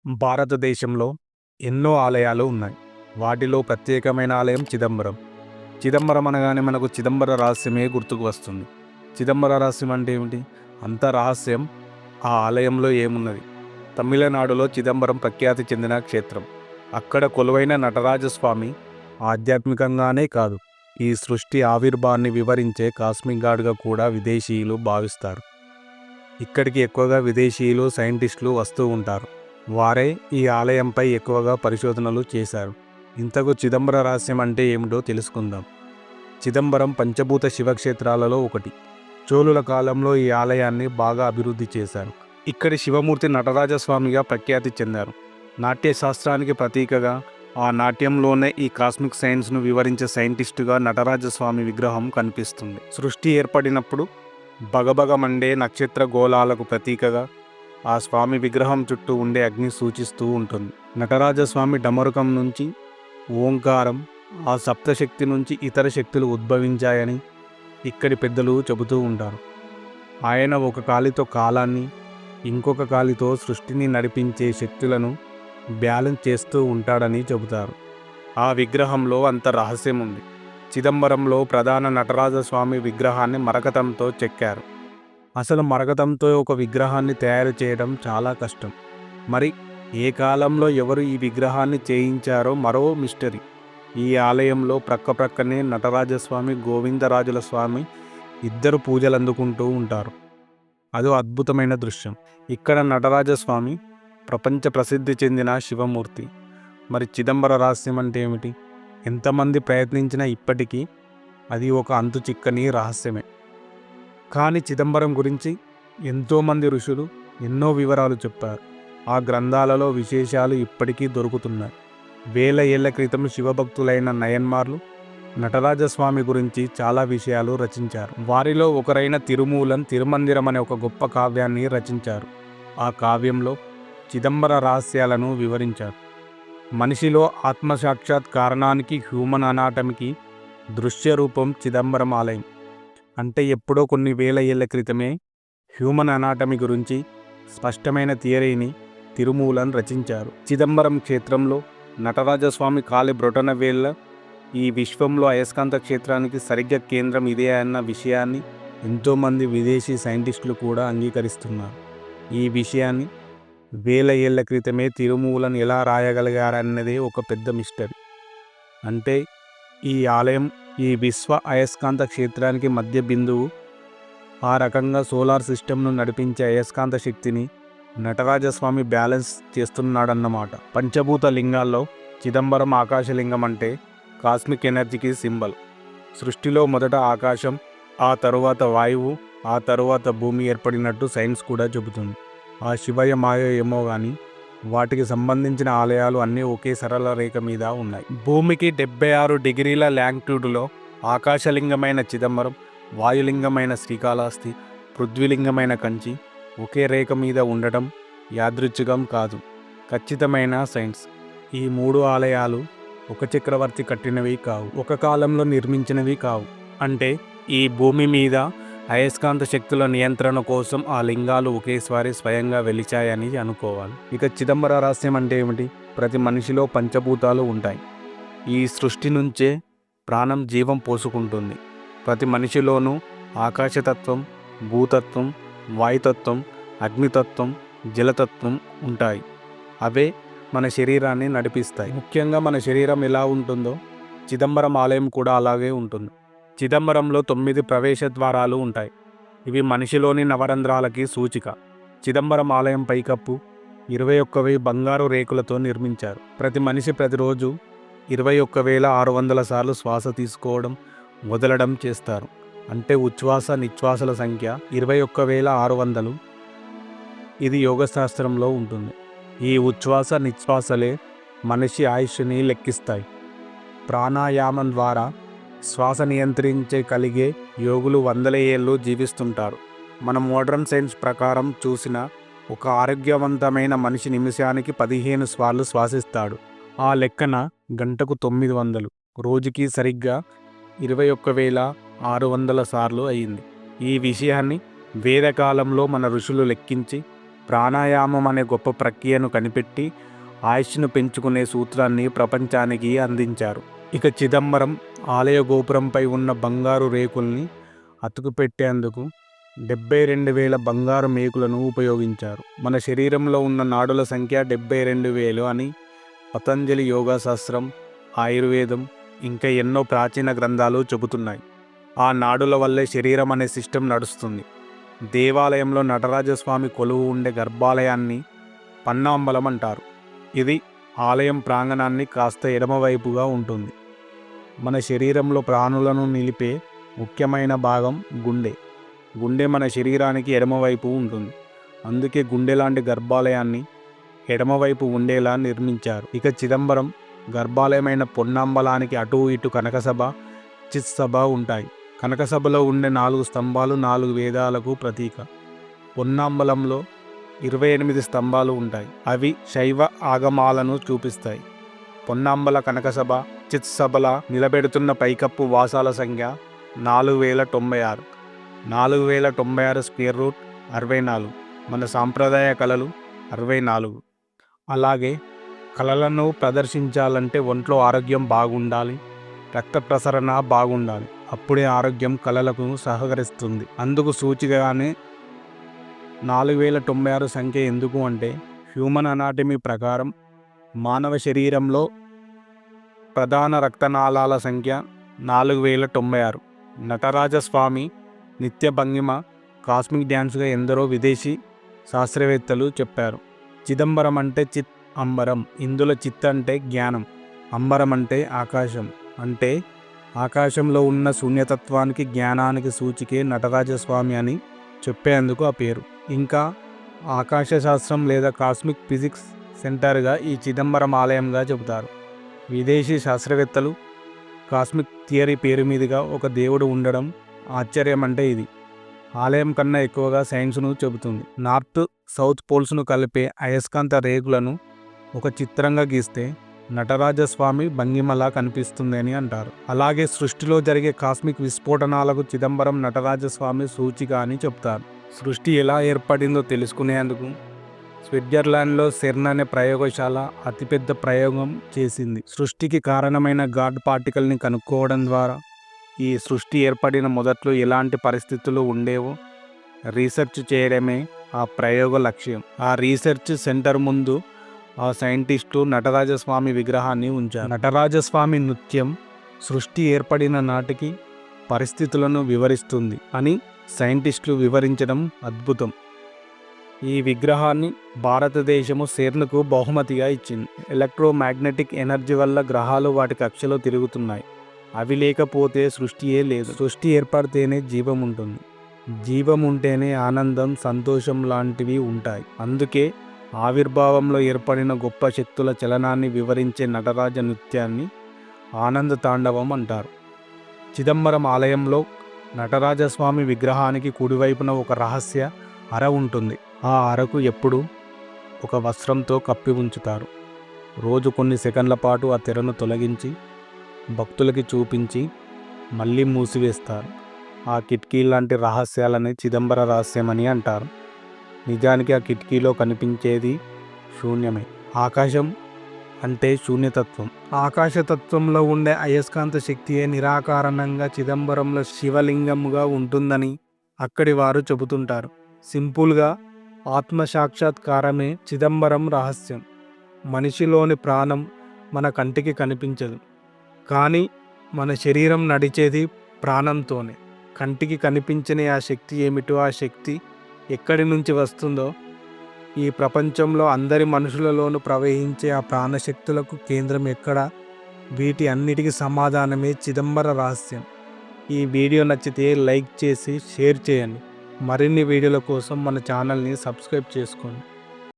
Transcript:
భారతదేశంలో ఎన్నో ఆలయాలు ఉన్నాయి. వాటిలో ప్రత్యేకమైన ఆలయం చిదంబరం. చిదంబరం అనగానే మనకు చిదంబర రహస్యమే గుర్తుకు వస్తుంది. చిదంబర రహస్యం అంటే ఏమిటి? అంత రహస్యం ఆ ఆలయంలో ఏమున్నది? తమిళనాడులో చిదంబరం ప్రఖ్యాతి చెందిన క్షేత్రం. అక్కడ కొలువైన నటరాజస్వామి ఆధ్యాత్మికంగానే కాదు, ఈ సృష్టి ఆవిర్భావాన్ని వివరించే కాస్మిక్ గాడ్గా కూడా విదేశీయులు భావిస్తారు. ఇక్కడికి ఎక్కువగా విదేశీయులు, సైంటిస్టులు వస్తూ ఉంటారు. వారే ఈ ఆలయంపై ఎక్కువగా పరిశోధనలు చేశారు. ఇంతకు చిదంబర రహస్యం అంటే ఏమిటో తెలుసుకుందాం. చిదంబరం పంచభూత శివక్షేత్రాలలో ఒకటి. చోళుల కాలంలో ఈ ఆలయాన్ని బాగా అభివృద్ధి చేశారు. ఇక్కడి శివమూర్తి నటరాజస్వామిగా ప్రఖ్యాతి చెందారు. నాట్యశాస్త్రానికి ప్రతీకగా, ఆ నాట్యంలోనే ఈ కాస్మిక్ సైన్స్ను వివరించే సైంటిస్టుగా నటరాజస్వామి విగ్రహం కనిపిస్తుంది. సృష్టి ఏర్పడినప్పుడు బగబగ మండే నక్షత్ర గోళాలకు ప్రతీకగా ఆ స్వామి విగ్రహం చుట్టూ ఉండే అగ్ని సూచిస్తూ ఉంటుంది. నటరాజస్వామి డమరుకం నుంచి ఓంకారం, ఆ సప్తశక్తి నుంచి ఇతర శక్తులు ఉద్భవించాయని ఇక్కడి పెద్దలు చెబుతూ ఉంటారు. ఆయన ఒక కాలితో కాలాన్ని, ఇంకొక కాలితో సృష్టిని నడిపించే శక్తులను బ్యాలెన్స్ చేస్తూ ఉంటాడని చెబుతారు. ఆ విగ్రహంలో అంత రహస్యం ఉంది. చిదంబరంలో ప్రధాన నటరాజస్వామి విగ్రహాన్ని మరకతంతో చెక్కారు. అసలు మరకతంతో ఒక విగ్రహాన్ని తయారు చేయడం చాలా కష్టం. మరి ఏ కాలంలో ఎవరు ఈ విగ్రహాన్ని చేయించారో మరో మిస్టరీ. ఈ ఆలయంలో ప్రక్కనే నటరాజస్వామి, గోవిందరాజుల స్వామి ఇద్దరు పూజలు అందుకుంటూ ఉంటారు. అదో అద్భుతమైన దృశ్యం. ఇక్కడ నటరాజస్వామి ప్రపంచ ప్రసిద్ధి చెందిన శివమూర్తి. మరి చిదంబర రహస్యం అంటే ఏమిటి? ఎంతమంది ప్రయత్నించినా ఇప్పటికీ అది ఒక అంతు చిక్కని రహస్యమే. కానీ చిదంబరం గురించి ఎంతోమంది ఋషులు ఎన్నో వివరాలు చెప్పారు. ఆ గ్రంథాలలో విశేషాలు ఇప్పటికీ దొరుకుతున్నాయి. వేల ఏళ్ల క్రితం శివభక్తులైన నయన్మార్లు నటరాజస్వామి గురించి చాలా విషయాలు రచించారు. వారిలో ఒకరైన తిరుమూలం తిరుమందిరం అనే ఒక గొప్ప కావ్యాన్ని రచించారు. ఆ కావ్యంలో చిదంబర రహస్యాలను వివరించారు. మనిషిలో ఆత్మసాక్షాత్కారానికి, హ్యూమన్ అనాటమీకి దృశ్య రూపం చిదంబరం ఆలయం. అంటే ఎప్పుడో కొన్ని వేల ఏళ్ల క్రితమే హ్యూమన్ అనాటమీ గురించి స్పష్టమైన థియరీని తిరుమూలన్ రచించారు. చిదంబరం క్షేత్రంలో నటరాజస్వామి కాలి బ్రొటన వేళ్ళ ఈ విశ్వంలో అయస్కాంత క్షేత్రానికి సరిగ్గా కేంద్రం ఇదే అన్న విషయాన్ని ఎంతోమంది విదేశీ సైంటిస్టులు కూడా అంగీకరిస్తున్నారు. ఈ విషయాన్ని వేల ఏళ్ల క్రితమే తిరుమూలన్ ఎలా రాయగలిగారన్నదే ఒక పెద్ద మిస్టరీ. అంటే ఈ ఆలయం ఈ విశ్వ అయస్కాంత క్షేత్రానికి మధ్య బిందువు. ఆ రకంగా సోలార్ సిస్టమ్ను నడిపించే అయస్కాంత శక్తిని నటరాజస్వామి బ్యాలెన్స్ చేస్తున్నాడన్నమాట. పంచభూత లింగాల్లో చిదంబరం ఆకాశలింగం అంటే కాస్మిక్ ఎనర్జీకి సింబల్. సృష్టిలో మొదట ఆకాశం, ఆ తరువాత వాయువు, ఆ తరువాత భూమి ఏర్పడినట్టు సైన్స్ కూడా చెబుతుంది. ఆ శివయ మాయ ఏమో కానీ వాటికి సంబంధించిన ఆలయాలు అన్నీ ఒకే సరళ రేఖ మీద ఉన్నాయి. భూమికి 76 డిగ్రీల లాంగిట్యూడ్లో ఆకాశలింగమైన చిదంబరం, వాయులింగమైన శ్రీకాళహస్తి, పృథ్వీలింగమైన కంచి ఒకే రేఖ మీద ఉండటం యాదృచ్ఛికం కాదు, ఖచ్చితమైన సైన్స్. ఈ మూడు ఆలయాలు ఒక చక్రవర్తి కట్టినవి కావు, ఒక కాలంలో నిర్మించినవి కావు. అంటే ఈ భూమి మీద అయస్కాంత శక్తుల నియంత్రణ కోసం ఆ లింగాలు ఒకేసారి స్వయంగా వెలిచాయని అనుకోవాలి. ఇక చిదంబర రహస్యం అంటే ఏమిటి? ప్రతి మనిషిలో పంచభూతాలు ఉంటాయి. ఈ సృష్టి నుంచే ప్రాణం, జీవం పోసుకుంటుంది. ప్రతి మనిషిలోనూ ఆకాశతత్వం, భూతత్వం, వాయుతత్వం, అగ్నితత్వం, జలతత్వం ఉంటాయి. అవే మన శరీరాన్ని నడిపిస్తాయి. ముఖ్యంగా మన శరీరం ఎలా ఉంటుందో చిదంబరం ఆలయం కూడా అలాగే ఉంటుంది. చిదంబరంలో 9 ప్రవేశ ద్వారాలు ఉంటాయి. ఇవి మనిషిలోని నవరంధ్రాలకి సూచిక. చిదంబరం ఆలయం పైకప్పు 21,000 బంగారు రేకులతో నిర్మించారు. ప్రతి మనిషి ప్రతిరోజు 21,600 సార్లు శ్వాస తీసుకోవడం, వదలడం చేస్తారు. అంటే ఉచ్ఛ్వాస నిశ్వాసల సంఖ్య 21,600. ఇది యోగశాస్త్రంలో ఉంటుంది. ఈ ఉచ్ఛ్వాస నిశ్వాసలే మనిషి ఆయుష్ని లెక్కిస్తాయి. ప్రాణాయామం ద్వారా శ్వాస నియంత్రించగలిగే యోగులు వందల ఏళ్ళు జీవిస్తుంటారు. మన మోడర్న్ సైన్స్ ప్రకారం చూసిన ఒక ఆరోగ్యవంతమైన మనిషి నిమిషానికి 15 సార్లు శ్వాసిస్తాడు. ఆ లెక్కన గంటకు 900, రోజుకి సరిగ్గా 21,600 సార్లు అయింది. ఈ విషయాన్ని వేదకాలంలో మన ఋషులు లెక్కించి ప్రాణాయామం అనే గొప్ప ప్రక్రియను కనిపెట్టి ఆయుష్ను పెంచుకునే సూత్రాన్ని ప్రపంచానికి అందించారు. ఇక చిదంబరం ఆలయ గోపురంపై ఉన్న బంగారు రేకుల్ని అతుకుపెట్టేందుకు 72,000 బంగారు మేకులను ఉపయోగించారు. మన శరీరంలో ఉన్న నాడుల సంఖ్య 72,000 అని పతంజలి యోగశాస్త్రం, ఆయుర్వేదం ఇంకా ఎన్నో ప్రాచీన గ్రంథాలు చెబుతున్నాయి. ఆ నాడుల వల్లే శరీరం అనే సిస్టమ్ నడుస్తుంది. దేవాలయంలో నటరాజస్వామి కొలువు ఉండే గర్భాలయాన్ని పన్నాంబలం అంటారు. ఇది ఆలయం ప్రాంగణాన్ని కాస్త ఎడమవైపుగా ఉంటుంది. మన శరీరంలో ప్రాణులను నిలిపే ముఖ్యమైన భాగం గుండె. గుండె మన శరీరానికి ఎడమవైపు ఉంటుంది. అందుకే గుండె లాంటి గర్భాలయాన్ని ఎడమవైపు ఉండేలా నిర్మించారు. ఇక చిదంబరం గర్భాలయమైన పొన్నాంబలానికి అటూ ఇటు కనకసభ, చిత్సభ ఉంటాయి. కనకసభలో ఉండే 4 స్తంభాలు 4 వేదాలకు ప్రతీక. పొన్నాంబలంలో 28 స్తంభాలు ఉంటాయి. అవి శైవ ఆగమాలను చూపిస్తాయి. పొన్నాంబల, కనకసభ, చిత్సభల నిలబెడుతున్న పైకప్పు వాసాల సంఖ్య 4096. 4096 స్క్వేర్ రూట్ 64. మన సాంప్రదాయ కళలు 64. అలాగే కళలను ప్రదర్శించాలంటే ఒంట్లో ఆరోగ్యం బాగుండాలి, రక్త ప్రసరణ బాగుండాలి. అప్పుడే ఆరోగ్యం కళలకు సహకరిస్తుంది. అందుకు సూచికగానే 4096 సంఖ్య ఎందుకు అంటే, హ్యూమన్ అనాటమీ ప్రకారం మానవ శరీరంలో ప్రధాన రక్తనాళాల సంఖ్య 4096. నటరాజస్వామి నిత్య భంగిమ కాస్మిక్ డ్యాన్స్గా ఎందరో విదేశీ శాస్త్రవేత్తలు చెప్పారు. చిదంబరం అంటే చిత్ అంబరం. ఇందులో చిత్ అంటే జ్ఞానం, అంబరం అంటే ఆకాశం. అంటే ఆకాశంలో ఉన్న శూన్యతత్వానికి, జ్ఞానానికి సూచికే నటరాజస్వామి అని చెప్పేందుకు ఆ పేరు. ఇంకా ఆకాశశాస్త్రం లేదా కాస్మిక్ ఫిజిక్స్ సెంటర్గా ఈ చిదంబరం ఆలయంగా చెబుతారు. విదేశీ శాస్త్రవేత్తలు కాస్మిక్ థియరీ పేరు మీదుగా ఒక దేవుడు ఉండడం ఆశ్చర్యం అంటే ఇది. ఆలయం కన్నా ఎక్కువగా సైన్స్ను చెబుతుంది. నార్త్ సౌత్ పోల్స్ను కలిపే అయస్కాంత రేకులను ఒక చిత్రంగా గీస్తే నటరాజస్వామి భంగిమలా కనిపిస్తుంది అని అంటారు. అలాగే సృష్టిలో జరిగే కాస్మిక్ విస్ఫోటనాలకు చిదంబరం నటరాజస్వామి సూచిక అని చెప్తారు. సృష్టి ఎలా ఏర్పడిందో తెలుసుకునేందుకు స్విట్జర్లాండ్లో సెర్న్ అనే ప్రయోగశాల అతిపెద్ద ప్రయోగం చేసింది. సృష్టికి కారణమైన గాడ్ పార్టికల్ని కనుక్కోవడం ద్వారా ఈ సృష్టి ఏర్పడిన మొదట్లో ఎలాంటి పరిస్థితులు ఉండేవో రీసెర్చ్ చేయడమే ఆ ప్రయోగ లక్ష్యం. ఆ రీసెర్చ్ సెంటర్ ముందు ఆ సైంటిస్టులు నటరాజస్వామి విగ్రహాన్ని ఉంచారు. నటరాజస్వామి నృత్యం సృష్టి ఏర్పడిన నాటికి పరిస్థితులను వివరిస్తుంది అని సైంటిస్టులు వివరించడం అద్భుతం. ఈ విగ్రహాన్ని భారతదేశము సెర్న్కు బహుమతిగా ఇచ్చింది. ఎలక్ట్రోమాగ్నెటిక్ ఎనర్జీ వల్ల గ్రహాలు వాటి కక్షలో తిరుగుతున్నాయి. అవి లేకపోతే సృష్టియే లేదు. సృష్టి ఏర్పడితేనే జీవం ఉంటుంది. జీవం ఉంటేనే ఆనందం, సంతోషం లాంటివి ఉంటాయి. అందుకే ఆవిర్భావంలో ఏర్పడిన గొప్ప శక్తుల చలనాన్ని వివరించే నటరాజ నృత్యాన్ని ఆనంద తాండవం అంటారు. చిదంబరం ఆలయంలో నటరాజస్వామి విగ్రహానికి కుడివైపున ఒక రహస్య అర ఉంటుంది. ఆ అరకు ఎప్పుడూ ఒక వస్త్రంతో కప్పి ఉంచుతారు. రోజు కొన్ని సెకండ్ల పాటు ఆ తెరను తొలగించి భక్తులకి చూపించి మళ్ళీ మూసివేస్తారు. ఆ కిటికీ లాంటి రహస్యాలని చిదంబర రహస్యమని అంటారు. నిజానికి ఆ కిటికీలో కనిపించేది శూన్యమే. ఆకాశం అంటే శూన్యతత్వం. ఆకాశతత్వంలో ఉండే అయస్కాంత శక్తియే నిరాకారణంగా చిదంబరంలో శివలింగముగా ఉంటుందని అక్కడి వారు చెబుతుంటారు. సింపుల్గా ఆత్మసాక్షాత్కారమే చిదంబరం రహస్యం. మనిషిలోని ప్రాణం మన కంటికి కనిపించదు, కానీ మన శరీరం నడిచేది ప్రాణంతోనే. కంటికి కనిపించని ఆ శక్తి ఏమిటో, ఆ శక్తి ఎక్కడి నుంచి వస్తుందో, ఈ ప్రపంచంలో అందరి మనుషులలోనూ ప్రవహించే ఆ ప్రాణశక్తులకు కేంద్రం ఎక్కడ, వీటి అన్నిటికీ సమాధానమే చిదంబర రహస్యం. ఈ వీడియో నచ్చితే లైక్ చేసి షేర్ చేయండి. మరిన్ని వీడియోల కోసం మన ఛానల్ని సబ్స్క్రైబ్ చేసుకోండి.